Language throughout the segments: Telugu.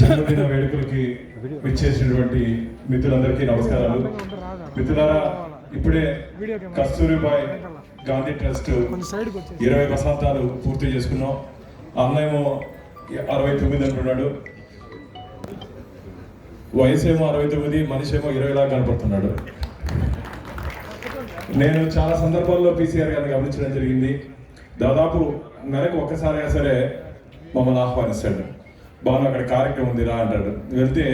జన్మదిన వేడుకలకి విచ్చేసినటువంటి మిత్రులందరికీ నమస్కారాలు. మిత్రులారా, ఇప్పుడే కస్తూరిబాయ్ గాంధీ ట్రస్ట్ 20 వసంతాలు పూర్తి చేసుకున్నాం. అన్నేమో 69 అంటున్నాడు, వయసు ఏమో 69, మనిషి ఏమో 20 లాగా కనపడుతున్నాడు. నేను చాలా సందర్భాల్లో పీసీఆర్ గారిని గమనించడం జరిగింది. దాదాపు నెలకు ఒక్కసారైనా సరే మమ్మల్ని ఆహ్వానిస్తాడు. బాగా అక్కడ కార్యక్రమం ఉంది రా అంటాడు. వెళ్తే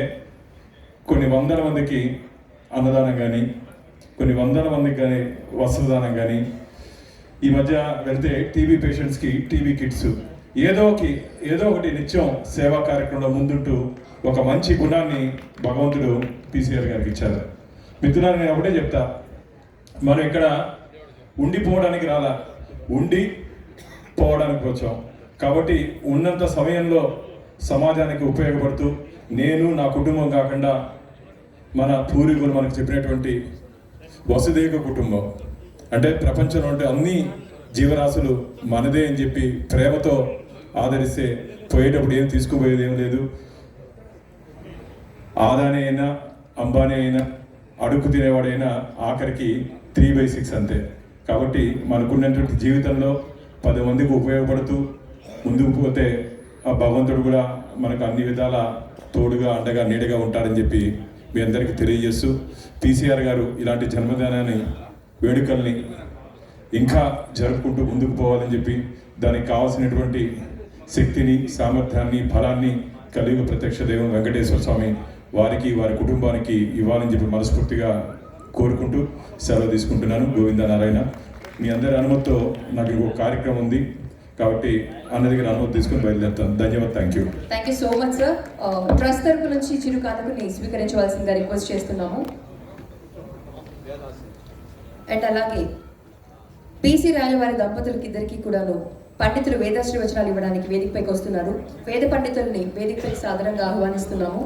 కొన్ని వందల మందికి అన్నదానం కానీ, కొన్ని వందల మందికి కానీ వస్త్రదానం కానీ, ఈ మధ్య వెళ్తే టీబీ పేషెంట్స్కి టీబీ కిట్స్, ఏదో ఒకటి నిత్యం సేవా కార్యక్రమంలో ముందుంటూ ఒక మంచి గుణాన్ని భగవంతుడు పీసీఆర్ గారికి ఇచ్చారు. మిత్రులారా, నేను ఒకటే చెప్తా, మనం ఇక్కడ ఉండిపోవడానికి రాలా, ఉండి పోవడానికి వచ్చాం. కాబట్టి ఉన్నంత సమయంలో సమాజానికి ఉపయోగపడుతూ, నేను నా కుటుంబం కాకుండా మన పూర్వీకులు మనకు చెప్పినటువంటి వసుదైక కుటుంబం అంటే ప్రపంచంలో ఉంటే అన్ని జీవరాశులు మనదే అని చెప్పి ప్రేమతో ఆదరిస్తే పోయేటప్పుడు ఏం తీసుకుపోయేది ఏం లేదు. ఆదాని అయినా అంబానీ అయినా అడుగు తినేవాడైనా ఆఖరికి 3/6 అంతే. కాబట్టి మనకున్నటువంటి జీవితంలో 10 మందికి ఉపయోగపడుతూ ముందుకు పోతే ఆ భగవంతుడు కూడా మనకు అన్ని విధాల తోడుగా అండగా నీడగా ఉంటాడని చెప్పి మీ అందరికీ తెలియజేస్తూ, పీసీఆర్ గారు ఇలాంటి జన్మదినాన్ని వేడుకల్ని ఇంకా జరుపుకుంటూ ముందుకు పోవాలని చెప్పి, దానికి కావాల్సినటువంటి శక్తిని, సామర్థ్యాన్ని, బలాన్ని కలియుగ ప్రత్యక్ష దైవం వెంకటేశ్వర స్వామి వారికి, వారి కుటుంబానికి ఇవ్వాలని చెప్పి మనస్ఫూర్తిగా కోరుకుంటూ సెలవు తీసుకుంటున్నాను. గోవింద నారాయణ. మీ అందరి అనుమతితో నాకు ఇంకొక కార్యక్రమం ఉంది కాబట్టి అన్న దగ్గర అనుమతి తీసుకుని బయలుదేరుతాను. ధన్యవాదాలు. Thank you so much sir. Trust తరపు నుంచి చిరు కానుకని స్వీకరించవలసిందిగా రిక్వెస్ట్ చేస్తున్నాము. అండ్ అలాగే పీసీ రాయల వారి దంపతులకి ఇద్దరికి కూడాను పండితులు వేదాశ్రీ వచనాలు ఇవ్వడానికి వేదికపైకి వస్తున్నారు. వేద పండితుల్ని వేదికపైకి సాధారణంగా ఆహ్వానిస్తున్నాము.